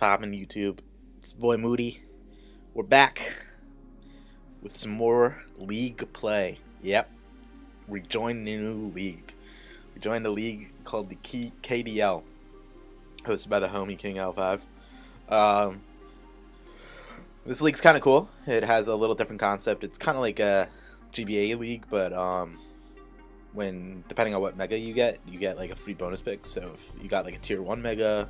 poppin' YouTube? It's boy Moody. We're back with some more league play. Yep, we joined a new league. We joined a league called the KDL, hosted by the homie King L5. Um, this league's kind of cool. It has a little different concept. It's kind of like a GBA league, but when depending on what mega you get like a free bonus pick. So if you got like a tier 1 mega,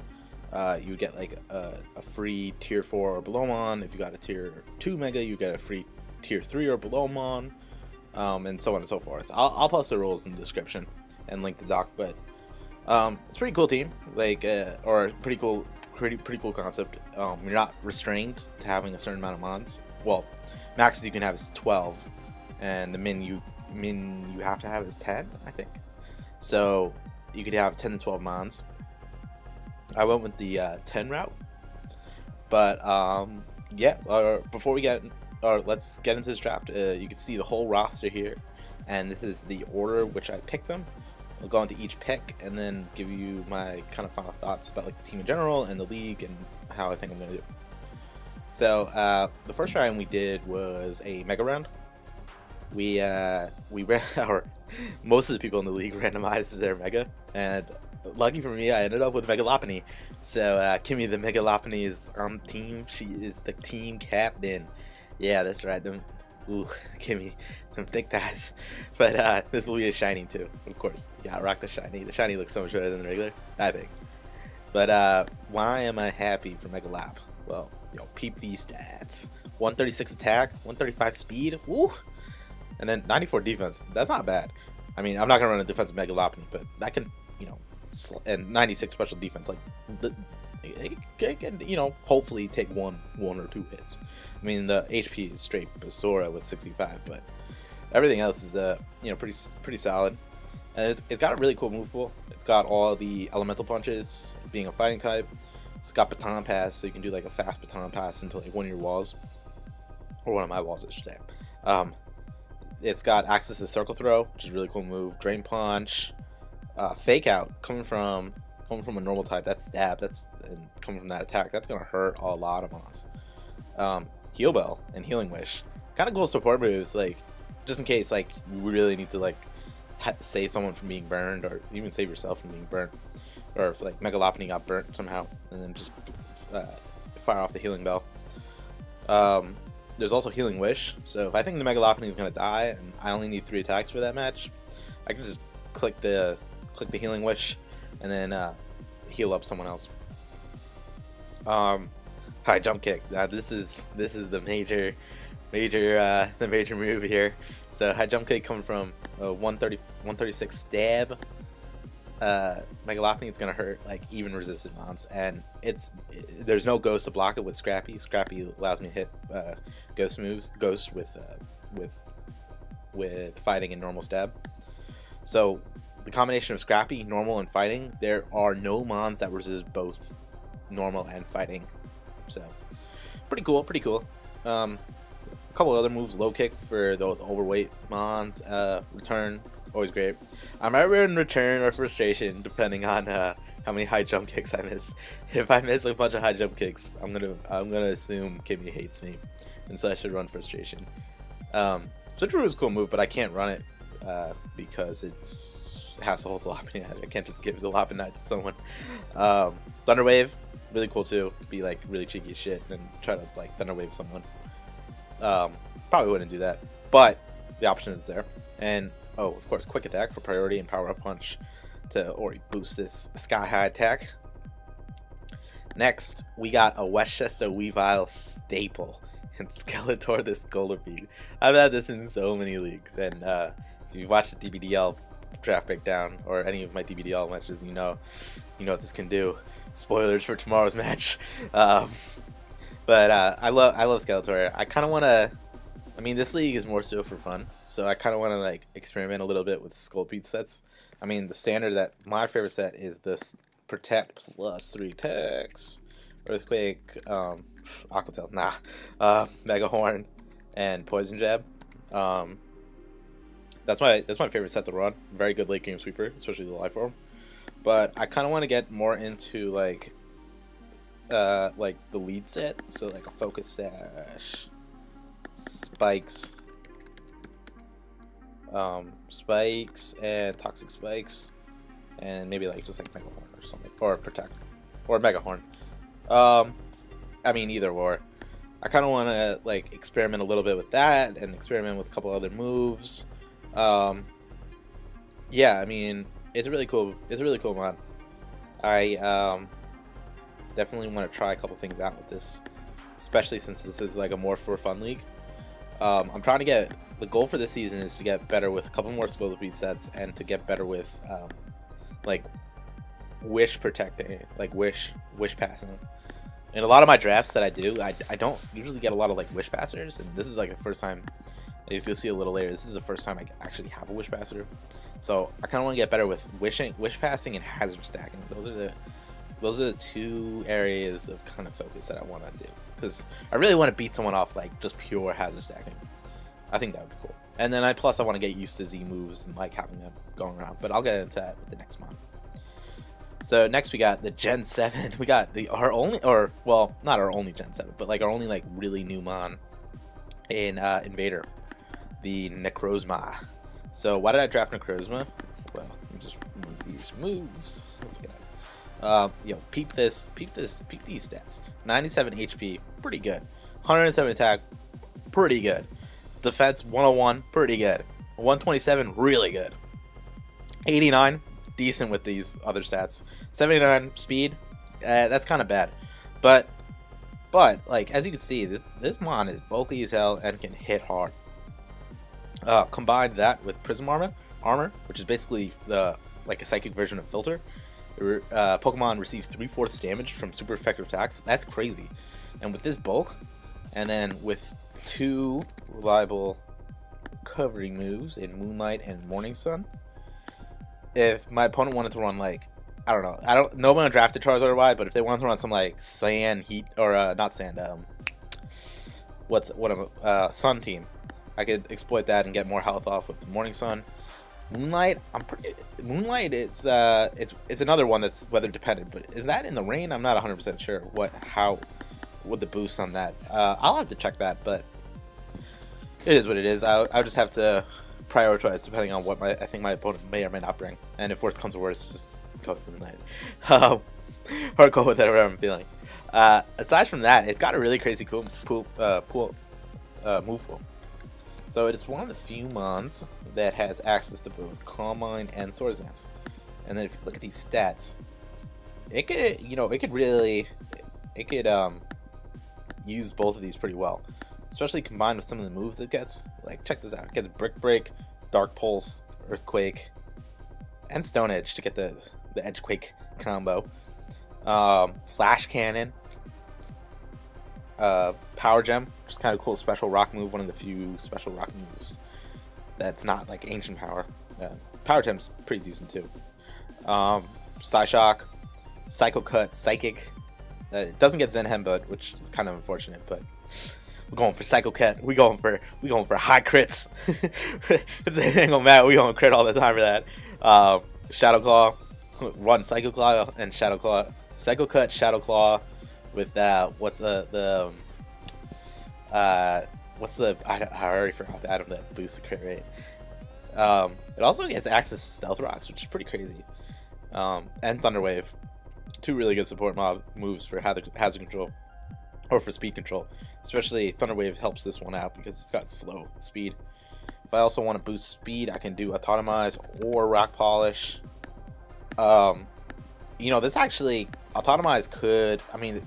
you get like a free tier 4 or below mon. If you got a tier 2 mega, you get a free tier 3 or below mon, and so on and so forth. I'll post the rules in the description and link the doc, but it's a pretty cool team, like or pretty cool concept. You're not restrained to having a certain amount of mons. Well, max you can have is 12, and the min you have to have is 10, I think. So you could have 10 to 12 mons. I went with the 10 route, but yeah. Before we let's get into this draft. You can see the whole roster here, and this is the order which I picked them. I'll go into each pick and then give you my kind of final thoughts about like the team in general and the league and how I think I'm gonna do. So the first round we did was a mega round. We ran most of the people in the league randomized their mega, and lucky for me, I ended up with Megalopony. So Kimmy the Megalopony is on the team. She is the team captain. Yeah, that's right. Ooh, Kimmy, them thick thighs. But this will be a shiny too, of course. Yeah, rock the shiny. The shiny looks so much better than the regular, I think. But why am I happy for Megalop? Well, yo, peep these stats: 136 attack, 135 speed. Woo! And then 94 defense. That's not bad. I mean, I'm not gonna run a defensive Megalopony, but that can, and 96 special defense. Like, it can, hopefully take one or two hits. I mean, the HP is straight Basora with 65, but everything else is, pretty solid. And it's got a really cool move pool. It's got all the elemental punches, being a fighting type. It's got baton pass, so you can do like a fast baton pass into like one of your walls, or one of my walls, I should say. It's got access to circle throw, which is a really cool move. Drain punch, fake out coming from a normal type. That's stab. And coming from that attack. That's gonna hurt a lot of mons. Heal bell and healing wish. Kind of cool support moves, like just in case like you really need to like save someone from being burned, or even save yourself from being burnt, or if like Megalopony got burnt somehow, and then just fire off the healing bell. There's also Healing Wish, so if I think the Megalopony is going to die and I only need 3 attacks for that match, I can just click the Healing Wish and then heal up someone else. High jump kick. Now this is the major move here. So high jump kick coming from 136 stab. Megalopony is gonna hurt like even resisted mons, and there's no ghost to block it with Scrappy. Scrappy allows me to hit ghost moves, with fighting and normal stab. So the combination of Scrappy, normal, and fighting, there are no mons that resist both normal and fighting. So pretty cool. A couple other moves: low kick for those overweight mons, return. Always great. I'm either in return or frustration, depending on how many high jump kicks I miss. If I miss a bunch of high jump kicks, I'm gonna assume Kimmy hates me, and so I should run frustration. Switcheroo is a cool move, but I can't run it because it has to hold the Lopunite. I can't just give the Lopunite to someone. Thunder Wave, really cool too. Be like really cheeky as shit and try to like Thunder Wave someone. Probably wouldn't do that, but the option is there. And oh, of course, quick attack for priority and power up punch to already boost this sky high attack. Next, we got a Westchester Weavile staple and Skeletor the Scolipede. I've had this in so many leagues, and if you watch the DBDL draft breakdown or any of my DBDL matches, you know what this can do. Spoilers for tomorrow's match. But I love Skeletor. I kind of want to. I mean, this league is more so for fun, so I kind of want to like experiment a little bit with Sculpete sets. I mean, the standard my favorite set is this Protect plus 3 attacks, Earthquake, Aquatail, Mega Horn, and Poison Jab. That's my favorite set to run. Very good late game sweeper, especially the life form. But I kind of want to get more into like like the lead set, so like a focus sash, spikes, spikes and toxic spikes, and maybe like just like mega horn or something, or protect, or mega horn. I mean either or. I kind of want to like experiment a little bit with that and experiment with a couple other moves. Yeah, I mean it's really cool. It's a really cool mod. I definitely want to try a couple things out with this, especially since this is like a more for fun league. I'm trying to get, the goal for this season is to get better with a couple more skill defeat sets and to get better with like wish protecting, like wish passing. In a lot of my drafts that I do, I don't usually get a lot of like wish passers, and this is like the first time, as you'll see a little later, this is the first time I actually have a wish passer. So I kind of want to get better with wish passing, and hazard stacking. Those are the two areas of kind of focus that I want to do, because I really want to beat someone off like just pure hazard stacking. I think that would be cool. And then plus I want to get used to Z moves and like having them going around, but I'll get into that with the next mod. So next we got the Gen 7. We got our only, or well, not our only Gen 7, but like our only like really new mon in Invader, the Necrozma. So why did I draft Necrozma? Well, let me just remove these moves. Let's get out. Yo, peep these stats. 97 HP, pretty good. 107 attack, pretty good. Defense 101, pretty good. 127, really good. 89, decent with these other stats. 79 speed, that's kind of bad. But like as you can see, this mon is bulky as hell and can hit hard. Combine that with Prism armor, which is basically like a psychic version of Filter. Pokemon receive 3/4 damage from super effective attacks. That's crazy. And with this bulk, and then with 2 reliable covering moves in Moonlight and Morning Sun, if my opponent wanted to run like, I don't know when I drafted Charizard or why, but if they wanted to run some like Sand, Heat, or not Sand, Sun team, I could exploit that and get more health off with the Morning Sun. Moonlight, Moonlight, it's another one that's weather dependent, but is that in the rain? I'm not 100% sure how would the boost on that. I'll have to check that, but it is what it is. I'll just have to prioritize depending on what I think my opponent may or may not bring, and if worst comes to worst, just go with Moonlight. Or go with whatever I'm feeling. Aside from that, it's got a really crazy cool move pool. So it is one of the few mons that has access to both Calm Mind and Swords Dance. And then if you look at these stats, it could use both of these pretty well, especially combined with some of the moves it gets. Like check this out: it gets Brick Break, Dark Pulse, Earthquake, and Stone Edge to get the Edgequake combo. Flash Cannon, Power Gem, which is kind of cool special rock move, one of the few special rock moves that's not like ancient power. Power Gem's pretty decent too. Psyshock, Psycho Cut, Psychic. It doesn't get Zen Hembutt, which is kind of unfortunate, but we're going for Psycho Cut. We going for high crits. It's ain't gonna matter. We gonna crit all the time for that. Shadow Claw, run Psycho Claw and Shadow Claw. Psycho Cut, Shadow Claw with I already forgot the item that boosts the crit rate. It also gets access to Stealth Rocks, which is pretty crazy. And Thunder Wave, 2 really good support moves for hazard control or for speed control. Especially Thunder Wave helps this one out because it's got slow speed. If I also want to boost speed, I can do Autotomize or Rock Polish. This actually, Autotomize could, I mean,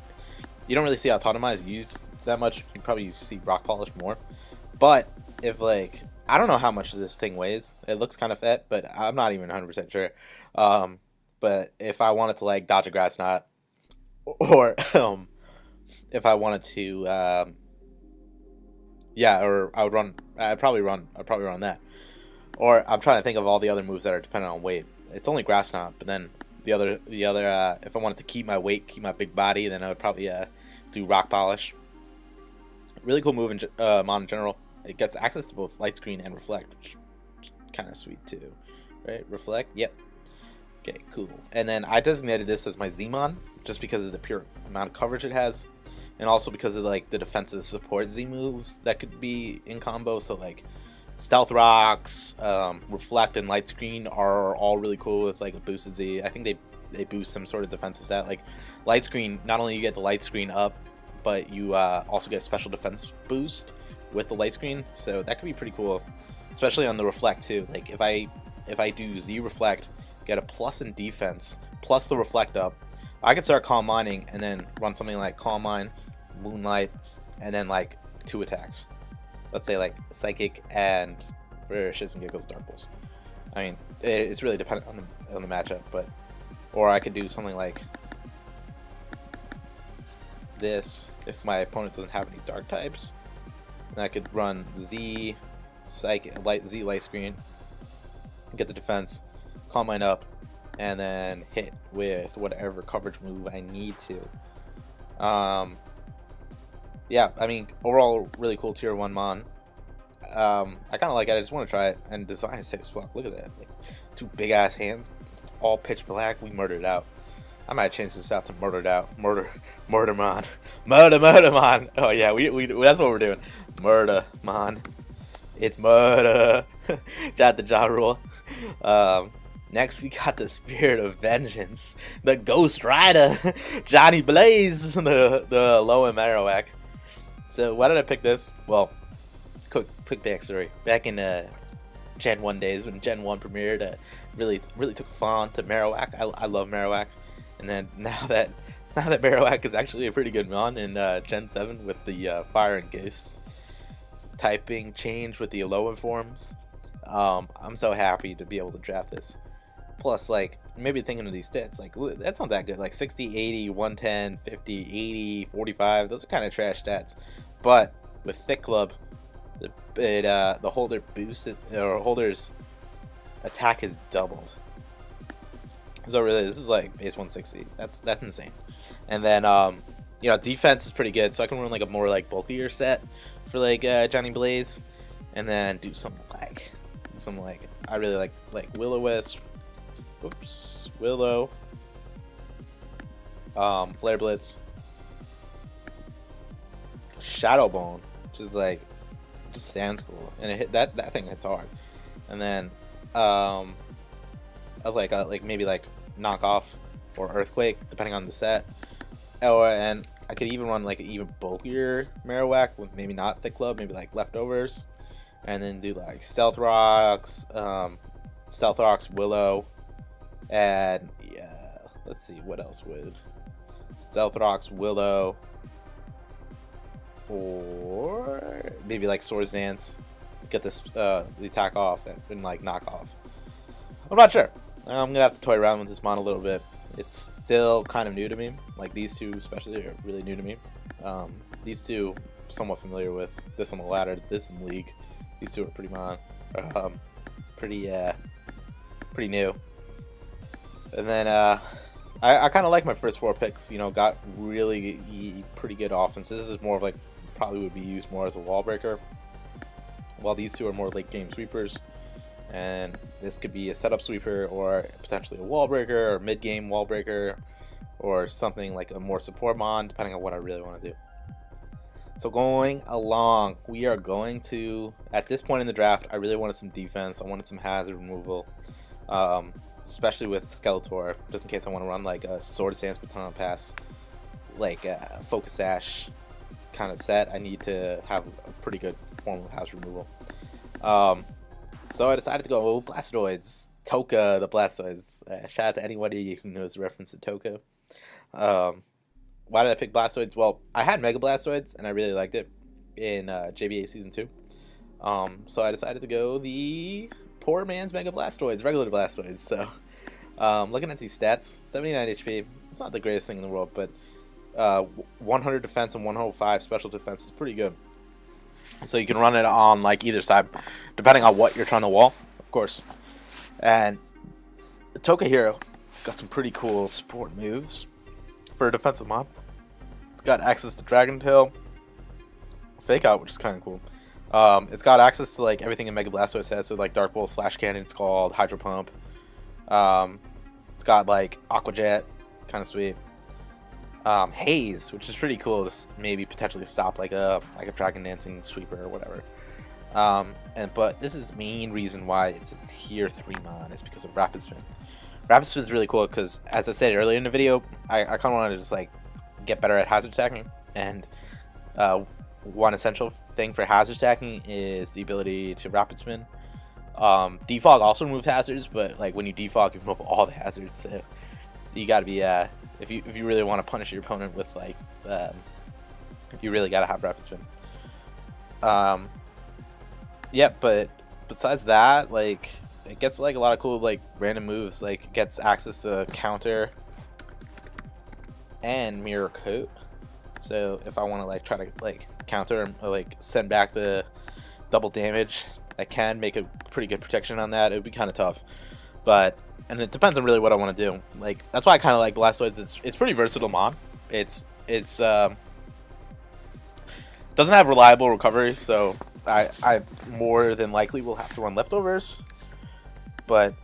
you don't really see Autotomize used that much. You probably see Rock Polish more. But if like, I don't know how much this thing weighs. It looks kind of fat, but I'm not even 100% sure. But if I wanted to like dodge a Grass Knot, or if I wanted to, or I'd probably run that. Or I'm trying to think of all the other moves that are dependent on weight. It's only Grass Knot, but then the other, if I wanted to keep my weight, keep my big body, then I would probably do Rock Polish. Really cool move in mon in general. It gets access to both Light Screen and Reflect, which is kind of sweet too, right? Reflect, yep. Okay, cool. And then I designated this as my Zmon just because of the pure amount of coverage it has, and also because of like the defensive support Z moves that could be in combo. So like Stealth Rocks, Reflect, and Light Screen are all really cool with like a boosted Z. I think they boost some sort of defensive stat. Like Light Screen, not only you get the Light Screen up, but you also get a special defense boost with the Light Screen. So that could be pretty cool, especially on the Reflect too. Like if I do Z Reflect, get a plus in defense, plus the Reflect up, I could start Calm Mining and then run something like Calm Mine, Moonlight, and then like 2 attacks. Let's say like Psychic and, for shits and giggles, Dark Pulse. I mean, it's really dependent on the matchup, but, or I could do something like this if my opponent doesn't have any Dark types, and I could run Z Psychic, Z Light Screen, get the defense, Calm Mine up, and then hit with whatever coverage move I need to. Yeah, I mean, overall, really cool tier 1 Mon. I kind of like it. I just want to try it. And design is sick as fuck. Look at that. Like, 2 big ass hands, all pitch black. We murdered out. I might change this out to murdered out. Murder Mon. Murder Mon. Oh yeah, we that's what we're doing. Murder Mon. It's murder. Got the jaw rule. Next we got the Spirit of Vengeance, the Ghost Rider, Johnny Blaze, the low and Marowak. So why did I pick this? Well, quick backstory. Back in Gen 1 days when Gen 1 premiered, really took a fawn to Marowak. I love Marowak, and then now that Marowak is actually a pretty good mon in Gen 7 with the Fire and Ghost typing change with the Alolan forms. I'm so happy to be able to draft this. Plus, like, maybe thinking of these stats, like, that's not that good. Like, 60, 80, 110, 50, 80, 45, those are kind of trash stats. But with Thick Club, the holder boosted, or holder's attack is doubled. So really, this is like base 160. That's insane. And then, you know, defense is pretty good. So I can run like a more like bulkier set for like Johnny Blaze, and then do some like I really like Will-O-Wisp. Oops, Willow, Flare Blitz, Shadow Bone, which is like, just sounds cool, and it hit that thing hits hard. And then like maybe like Knockoff or Earthquake depending on the set. And I could even run like an even bulkier Marowak with maybe not Thick Club, maybe like Leftovers, and then do like Stealth Rocks, Willow. And yeah, let's see what else would Stealth Rocks, Willow, or maybe like Swords Dance, get this the attack off and like knock off. I'm not sure. I'm gonna have to toy around with this mon a little bit. It's still kind of new to me. Like these two especially are really new to me. These two I'm somewhat familiar with. This on the ladder, this in the league. These two are pretty new. And then I kind of like my first 4 picks. You know, got really pretty good offenses. This is more of like probably would be used more as a wall breaker, while these two are more late game sweepers. And this could be a setup sweeper or potentially a wall breaker or mid game wall breaker or something like a more support mon, depending on what I really want to do. So going along, we are going to, at this point in the draft, I really wanted some defense. I wanted some hazard removal. Especially with Skeletor, just in case I want to run like a Sword Dance Baton Pass, like a Focus Sash kind of set. I need to have a pretty good form of house removal. So I decided to go Blastoids, Toka the Blastoids. Shout out to anybody who knows the reference to Toka. Why did I pick Blastoids? Well, I had Mega Blastoids and I really liked it in JBA Season 2. So I decided to go the poor man's Mega Blastoids, regular Blastoids. So looking at these stats, 79 HP, it's not the greatest thing in the world, but 100 defense and 105 special defense is pretty good. So you can run it on like either side, depending on what you're trying to wall, of course. And the Toka Hero got some pretty cool support moves for a defensive mod. It's got access to Dragon Tail, Fake Out, which is kind of cool. It's got access to like everything in Mega Blastoise has, so like Dark Bolt, Slash Cannon, it's called Hydro Pump. It's got like Aqua Jet, kind of sweet. Haze, which is pretty cool to maybe potentially stop like a Dragon Dancing Sweeper or whatever. But this is the main reason why it's a tier 3 mon is because of Rapid Spin. Rapid Spin is really cool because, as I said earlier in the video, I kind of wanted to just like get better at hazard stacking, and one essential thing for hazard stacking is the ability to Rapid Spin. Defog also removes hazards, but like when you defog, you remove all the hazards. So you gotta be if you really want to punish your opponent with like you really gotta have Rapid Spin. Yeah, but besides that, like it gets like a lot of cool like random moves. Like it gets access to counter and mirror coat. So if I want to like try to like counter or like send back the double damage, I can make a pretty good protection on that. It would be kind of tough, and it depends on really what I want to do. Like that's why I kind of like Blastoise. It's pretty versatile mon. It's doesn't have reliable recovery, so I more than likely will have to run leftovers. But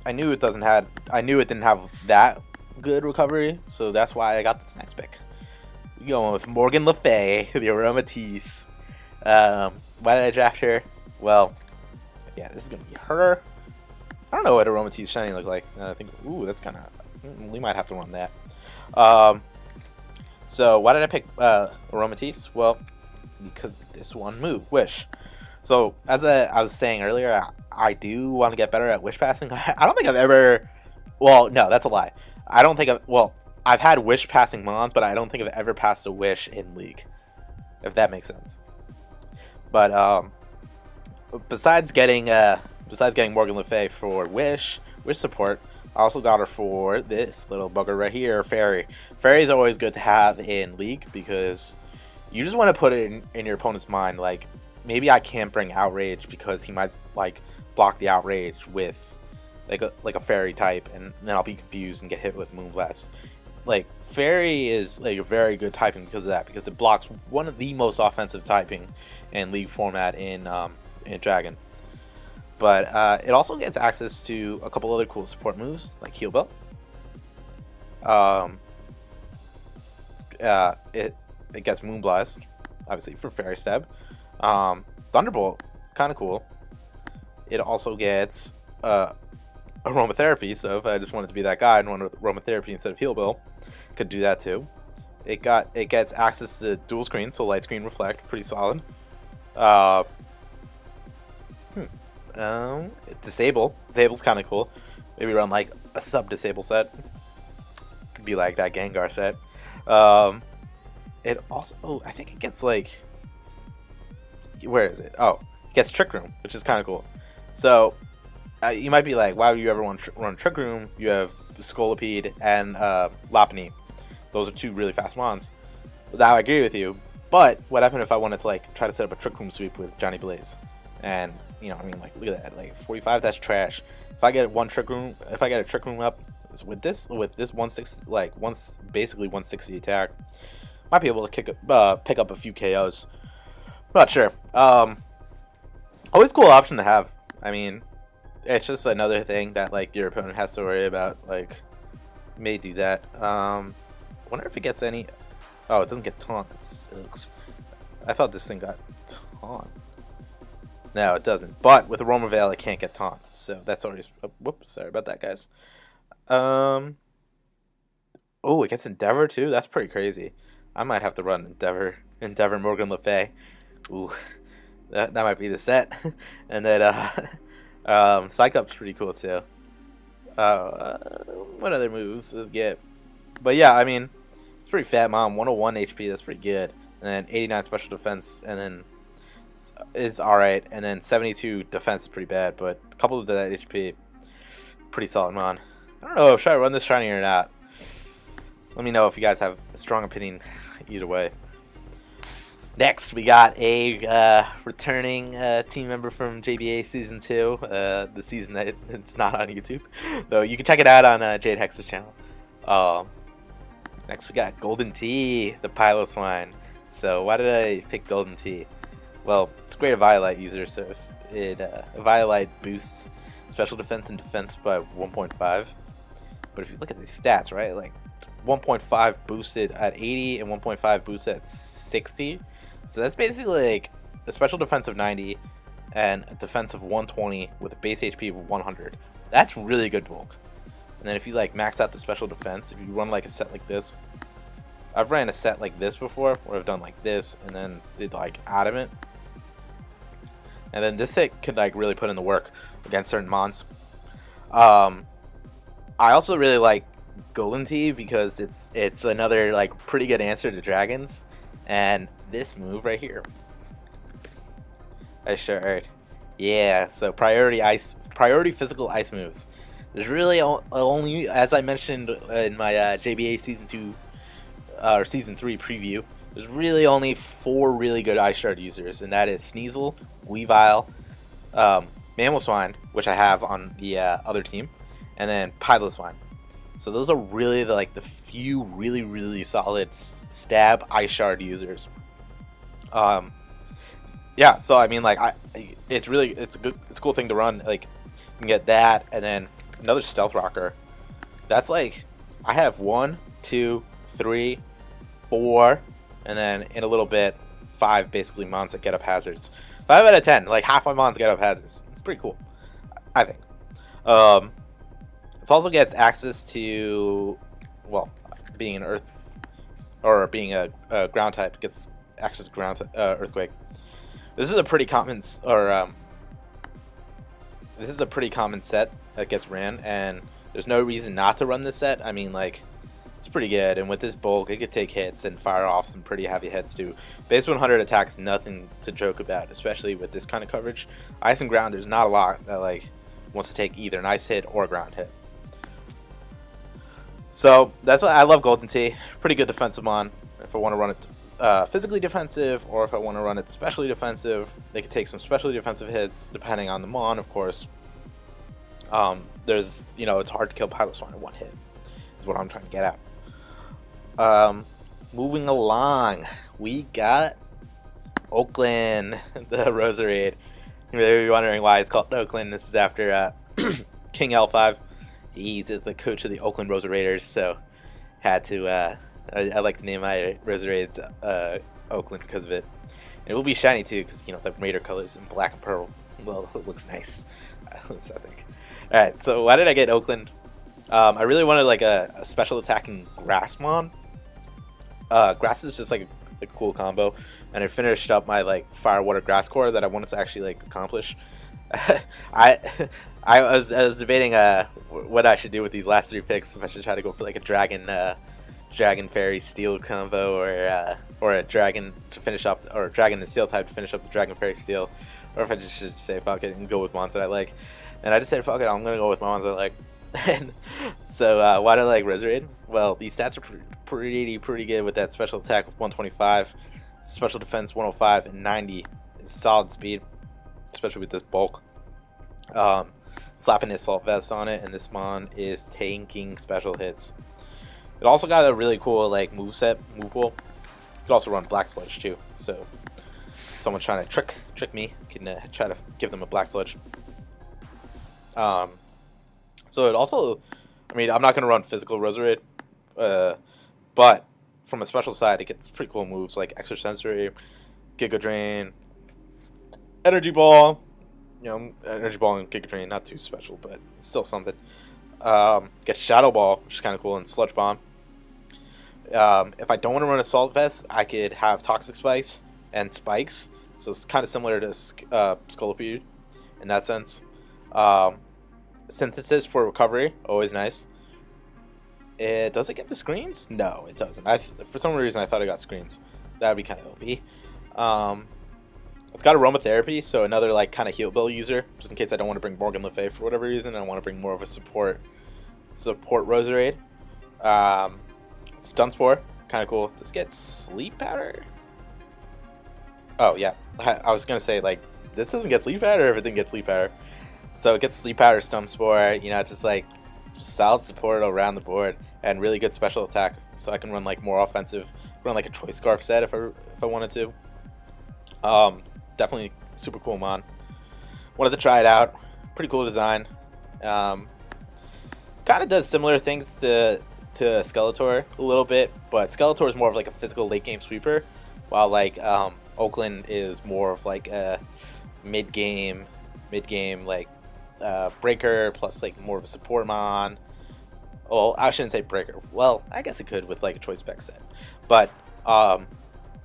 I knew it didn't have that good recovery, so that's why I got this next pick. We're going with Morgan Le Fay, the Aromatisse. Why did I draft her? Well, yeah, this is gonna be her. I don't know what Aromatisse shiny look like. I think, ooh, that's kind of. We might have to run that. So why did I pick Aromatisse? Well, because this one move, Wish. So as I was saying earlier, I do want to get better at Wish passing. I don't think I've ever. Well, no, that's a lie. I don't think I've had Wish passing mons, but I don't think I've ever passed a Wish in League, if that makes sense. But besides getting Morgan Le Fay for Wish support, I also got her for this little bugger right here, Fairy. Fairy is always good to have in League because you just want to put it in your opponent's mind, like maybe I can't bring Outrage because he might like block the Outrage with like a Fairy type, and then I'll be confused and get hit with Moonblast. Like Fairy is like a very good typing because of that, because it blocks one of the most offensive typing in League format in Dragon. But it also gets access to a couple other cool support moves like Heal Bell. It gets Moonblast, obviously for Fairy Stab. Thunderbolt, kind of cool. It also gets Aromatherapy, so if I just wanted to be that guy and wanted Aromatherapy instead of Heal Bell, could do that too. It gets access to dual screen, so Light Screen Reflect, pretty solid. Disable's kind of cool. Maybe run like a sub-disable set. Could be like that Gengar set. It also, I think it gets like, where is it? Oh, it gets Trick Room, which is kind of cool. So you might be like, why would you ever want to run Trick Room? You have Scolipede and Lopunny. Those are two really fast mons. Now I agree with you. But what happened if I wanted to like try to set up a Trick Room sweep with Johnny Blaze? And you know, I mean, like look at that, like 45. That's trash. If I get a Trick Room up with this 160, like basically 160 attack, might be able to pick up a few KOs. Not sure. Always cool option to have. I mean, it's just another thing that like your opponent has to worry about. Like, may do that. Wonder if it gets any. Oh, it doesn't get taunt. I thought this thing got taunt. No, it doesn't. But with Aroma Veil, it can't get taunt. So that's always. Oh, whoops, sorry about that, guys. Oh, it gets Endeavor too. That's pretty crazy. I might have to run Endeavor Morgan Le Fay. Ooh, that might be the set. And then Psychup's pretty cool too. What other moves does it get? But yeah, I mean, it's pretty fat, mom. 101 HP. That's pretty good. And then 89 special defense, and then it's all right. And then 72 defense is pretty bad, but coupled with that HP, pretty solid, man. I don't know if should I run this shiny or not. Let me know if you guys have a strong opinion either way. Next, we got a returning team member from JBA Season 2, the season that it's not on YouTube. Though you can check it out on Jade Hex's channel. Next, we got Golden Tea, the Piloswine. So why did I pick Golden Tea? Well, it's a great Violite user, so if it Violite boosts special defense and defense by 1.5. But if you look at these stats, right, like 1.5 boosted at 80 and 1.5 boosted at 60. So that's basically like a special defense of 90 and a defense of 120 with a base HP of 100. That's really good bulk. And then if you like max out the special defense, if you run like a set like this, I've ran a set like this before where I've done like this and then did like adamant. And then this set could like really put in the work against certain mons. I also really like Golden Tea because it's another like pretty good answer to dragons. And this move right here, I sure, yeah. So priority physical ice moves. There's really only, as I mentioned in my JBA season 2 or season 3 preview, there's really only 4 really good ice shard users, and that is Sneasel, Weavile, Mamoswine, which I have on the other team, and then Piloswine. So those are really the few really solid stab ice shard users. Yeah, so I mean, like, it's a cool thing to run. Like, you can get that, and then another stealth rocker. That's like, I have 1, 2, 3, 4, and then in a little bit 5 basically mons that get up hazards. 5 out of 10, like half my mons get up hazards. It's pretty cool, I think. It also gets access to, well, being an earth or being a ground type, gets access to ground earthquake. This is a pretty common this is a pretty common set that gets ran, and there's no reason not to run this set. I mean, like, it's pretty good, and with this bulk, it could take hits and fire off some pretty heavy hits too. Base 100 attacks, nothing to joke about, especially with this kind of coverage. Ice and ground, there's not a lot that like wants to take either an ice hit or a ground hit. So that's why I love Golden Tea. Pretty good defensive mon. If I want to run it physically defensive, or if I want to run it specially defensive, they could take some specially defensive hits depending on the mon, of course. There's, it's hard to kill Piloswine in one hit, is what I'm trying to get at. Moving along, we got Oakland, the Roserade. You may be wondering why it's called Oakland. This is after King L5. He's the coach of the Oakland Roseraders, so had to. I like to name my Roserades Oakland because of it. And it will be shiny too, because the Raider colors in black and purple. Well, it looks nice. I think. All right, so why did I get Oakland? I really wanted like a special attacking grass mon. Grass is just like a cool combo, and I finished up my like fire water grass core that I wanted to actually like accomplish. I was debating what I should do with these last 3 picks. If I should try to go for like a dragon fairy steel combo, or a dragon to finish up, or a dragon and steel type to finish up the dragon fairy steel, or if I just should say fuck it and go with mons that I like. And I just said fuck it, I'm gonna go with mons that I like. And so why do I like Roserade? Well, these stats are pretty good with that special attack with 125, special defense 105, and 90 is solid speed, especially with this bulk. Slapping the assault vest on it, and this mon is tanking special hits. It also got a really cool like move pool. You could also run Black Sludge too. So if someone's trying to trick me, you can try to give them a Black Sludge. So it also, I mean, I'm not gonna run physical Roserade, but from a special side, it gets pretty cool moves like Extrasensory, Giga Drain, Energy Ball. Energy Ball and Giga Drain, not too special, but it's still something. Get Shadow Ball, which is kind of cool, and Sludge Bomb. If I don't want to run Assault Vest, I could have Toxic Spikes and Spikes, so it's kind of similar to Scolipede in that sense. Synthesis for recovery, always nice. Does it get the screens? No, it doesn't. For some reason, I thought it got screens. That would be kind of OP. It's got Aromatherapy, so another like kind of heal bill user, just in case I don't want to bring Morgan Le Fay for whatever reason. I want to bring more of a support Roserade. Stun Spore, kind of cool. Does it get Sleep Powder? Oh yeah, I was gonna say like this doesn't get Sleep Powder. Everything gets Sleep Powder. So it gets Sleep Powder, Stun Spore. Just like solid support around the board and really good special attack. So I can run like more offensive, run like a Choice Scarf set if I wanted to. Definitely super cool mon. Wanted to try it out. Pretty cool design. kind of does similar things to Skeletor a little bit, but Skeletor is more of like a physical late game sweeper, while like Oakland is more of like a mid game like breaker plus like more of a support mon. Well, I shouldn't say breaker. Well, I guess it could with like a choice spec set, but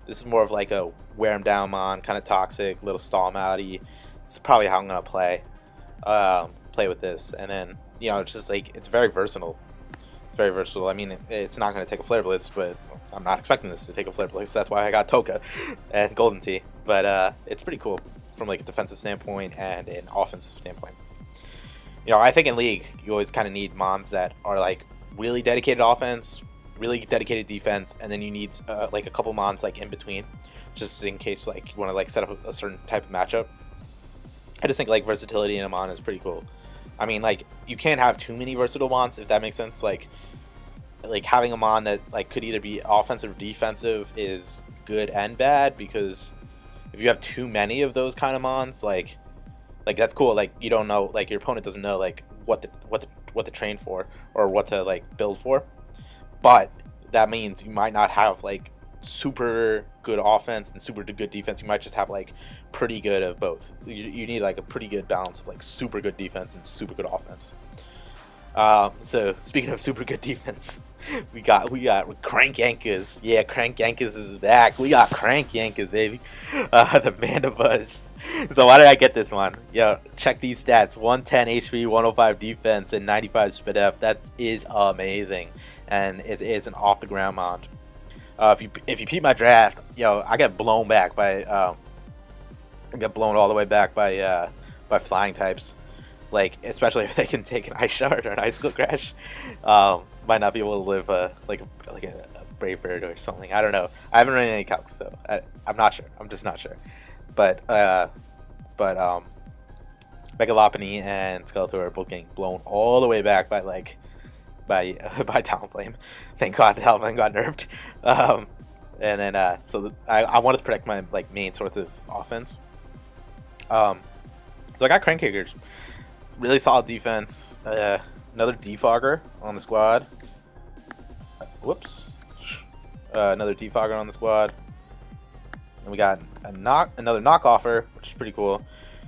this is more of like a wear him down mon, kind of toxic, little stall outy. It's probably how I'm gonna play with this, and then it's just like it's very versatile. It's very versatile. I mean, it's not going to take a Flare Blitz, but I'm not expecting this to take a Flare Blitz. That's why I got Toka and Golden Tee. But it's pretty cool from like a defensive standpoint and an offensive standpoint. I think in League, you always kind of need mons that are like really dedicated offense, really dedicated defense, and then you need like a couple mons like in between, just in case like you want to like set up a certain type of matchup. I just think like versatility in a mon is pretty cool. I mean, like, you can't have too many versatile mons, if that makes sense. Like having a mon that like could either be offensive or defensive is good and bad, because if you have too many of those kind of mons, like that's cool. Like, you don't know, like your opponent doesn't know like what to train for or what to like build for. But that means you might not have like super good offense and super good defense. You might just have like pretty good of both. You need like a pretty good balance of like super good defense and super good offense. So speaking of super good defense, we got Crank Yankers. Yeah, Crank Yankers is back. We got Crank Yankers, baby. The Manaphy. So why did I get this one? Check these stats: 110 HP, 105 defense, and 95 spit F. That is amazing, and it is an off the ground mod. If you peep my draft, I get blown back by I get blown all the way back by flying types, like especially if they can take an ice shard or an icicle crash. Might not be able to live like a brave bird or something. I don't know. I haven't run any calcs, so I'm not sure. I'm just not sure. But Megalopony and Skeletor are both getting blown all the way back by Talonflame. Thank God Talonflame got nerfed. And then so I wanted to protect my like main source of offense. So I got Crank Kickers, really solid defense. Another Defogger on the squad. Whoops. Another Defogger on the squad. And we got another Knockoffer, which is pretty cool.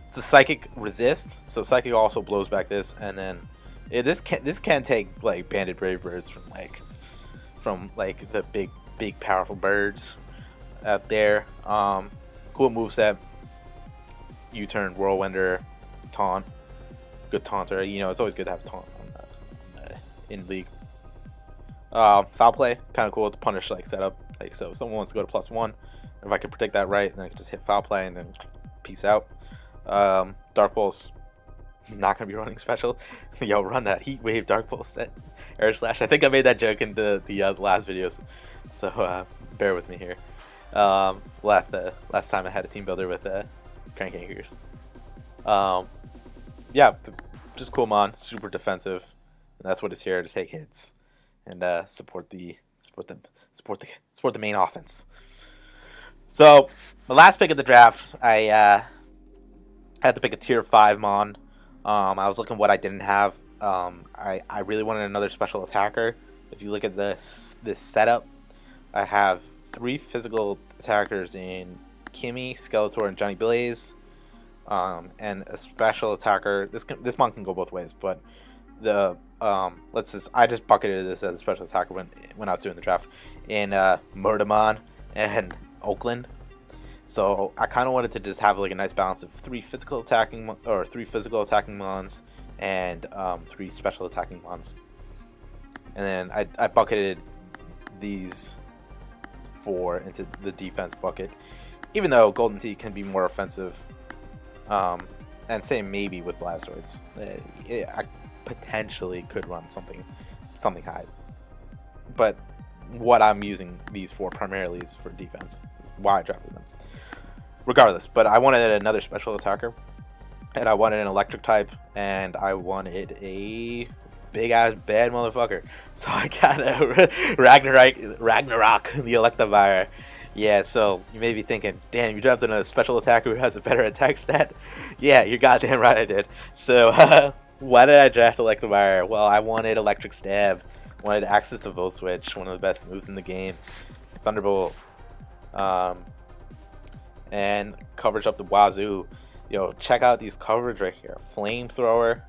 It's a Psychic Resist, so Psychic also blows back this, and then this can take like banded brave birds from the big powerful birds out there. Cool moveset. U-turn, Whirlwinder, taunt, good taunter. It's always good to have a taunt in League. Foul play, kind of cool to punish setup. So if someone wants to go to +1, if I can predict that right, then I can just hit foul play and then peace out. Dark Pulse, not gonna be running special. Run that Heat Wave Dark Pulse set. Air Slash. I think I made that joke in the last videos, so bear with me here. Last time I had a team builder with Crank Anchors. Yeah, just cool mon, super defensive, and that's what it's here to take hits and support the main offense. So the last pick of the draft, I had to pick a tier 5 mon. I was looking what I didn't have. I really wanted another special attacker. If you look at this setup, I have 3 physical attackers in Kimmy, Skeletor, and Johnny Blaze, and a special attacker. This mon can go both ways, but I just bucketed this as a special attacker when I was doing the draft in Murdermon and Oakland. So I kind of wanted to just have a nice balance of 3 physical attacking mons and 3 special attacking mons. And then I bucketed these 4 into the defense bucket, even though Golden Tee can be more offensive, and same maybe with Blastoids. I potentially could run something high, but what I'm using these for primarily is for defense. That's why I drafted them. Regardless, but I wanted another special attacker, and I wanted an electric type, and I wanted a big ass bad motherfucker. So I got a Ragnarok the Electivire. Yeah, so you may be thinking, damn, you drafted a special attacker who has a better attack stat? Yeah, you're goddamn right I did. So Why did I draft Electivire? Well, I wanted Electric Stab. Wanted access to Volt Switch, one of the best moves in the game. Thunderbolt. And coverage up the wazoo. Yo, check out these coverage right here. Flamethrower.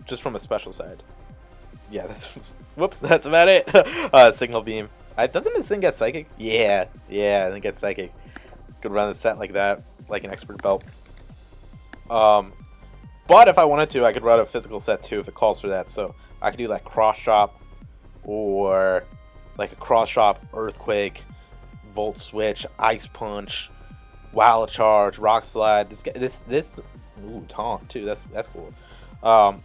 Just from a special side. Yeah, that's whoops, that's about it. Signal beam. Doesn't this thing get psychic? Yeah, I think it's psychic. Could run a set like that, like an expert belt. But if I wanted to, I could run a physical set too if it calls for that. So I could do like cross drop, or like a cross drop, earthquake, volt switch, ice punch, wild charge, rock slide. This ooh, taunt too. That's cool.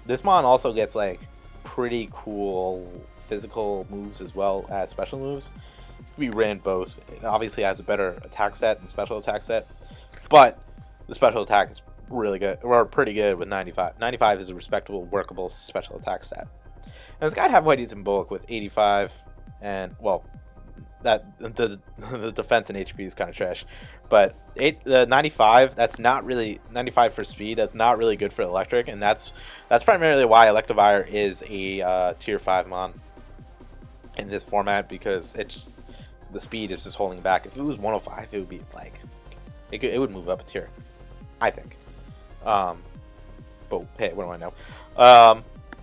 This mon also gets like pretty cool physical moves as well as special moves. We ran both. It obviously has a better attack set and special attack set, but the special attack is really good, or pretty good with 95. 95 is a respectable, workable special attack stat. And this guy have white in bulk with 85, and well, that the defense and HP is kind of trash. But the 95, that's not really 95 for speed. That's not really good for electric, and that's primarily why Electivire is a tier 5 mon in this format, because it's the speed is just holding back. If it was 105, it would be like it would move up a tier, I think. But hey, what do I know?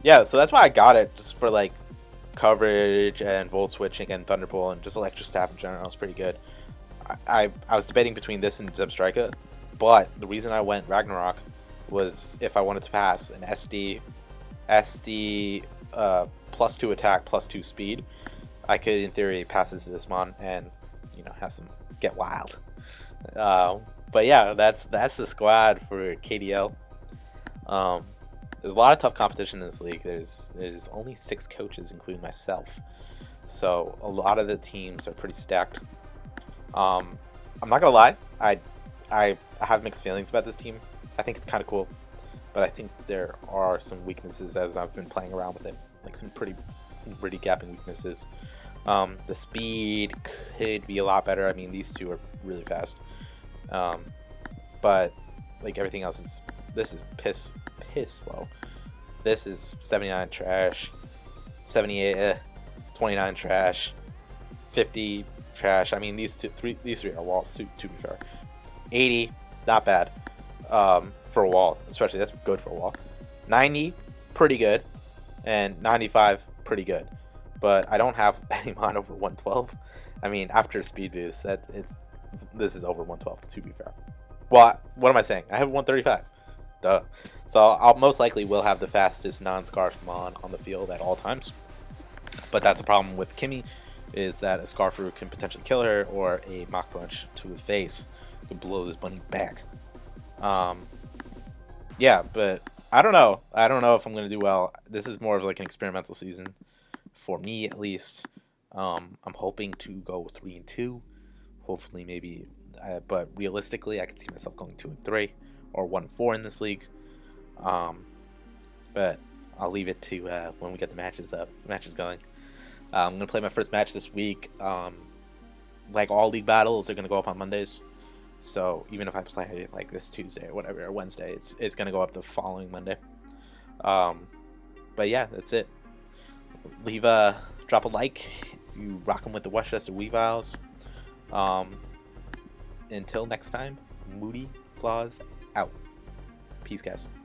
Yeah, so that's why I got it, just for like coverage and volt switching and thunderbolt and just electric staff in general. It's pretty good. I was debating between this and Zebstrika, but the reason I went Ragnarok was if I wanted to pass an SD +2 attack, +2 speed, I could in theory pass into this mon and, you know, have some get wild. But yeah, that's the squad for KDL. There's a lot of tough competition in this league. There's only 6 coaches, including myself, so a lot of the teams are pretty stacked. I'm not gonna lie, I have mixed feelings about this team. I think it's kind of cool, but I think there are some weaknesses as I've been playing around with it, like some pretty gapping weaknesses. The speed could be a lot better. I mean, these two are really fast, but like everything else this is piss slow. This is 79 trash, 78 29 trash, 50 trash. I mean, these three are walls to be fair. 80, not bad for a wall, especially. That's good for a wall. 90, pretty good, and 95, pretty good. But I don't have any mon over 112. I mean, after speed boost, this is over 112 to be fair. Well, what am I saying? I have 135. Duh. So I'll most likely will have the fastest non-scarf mon on the field at all times. But that's a problem with Kimmy, is that a Scarfru can potentially kill her, or a Mach Punch to the face could blow this bunny back. Yeah, but I don't know. I don't know if I'm going to do well. This is more of like an experimental season, for me at least. I'm hoping to go 3-2. Hopefully, maybe. But realistically, I can see myself going 2-3 or 1-4 in this league. But I'll leave it to when we get the matches going. I'm gonna play my first match this week. Like all league battles, they're gonna go up on Mondays. So even if I play like this Tuesday or whatever, or Wednesday, it's gonna go up the following Monday. But yeah, that's it. Drop a like. You rock them with the Westchester Weaviles. Until next time, Moody Flaws out. Peace, guys.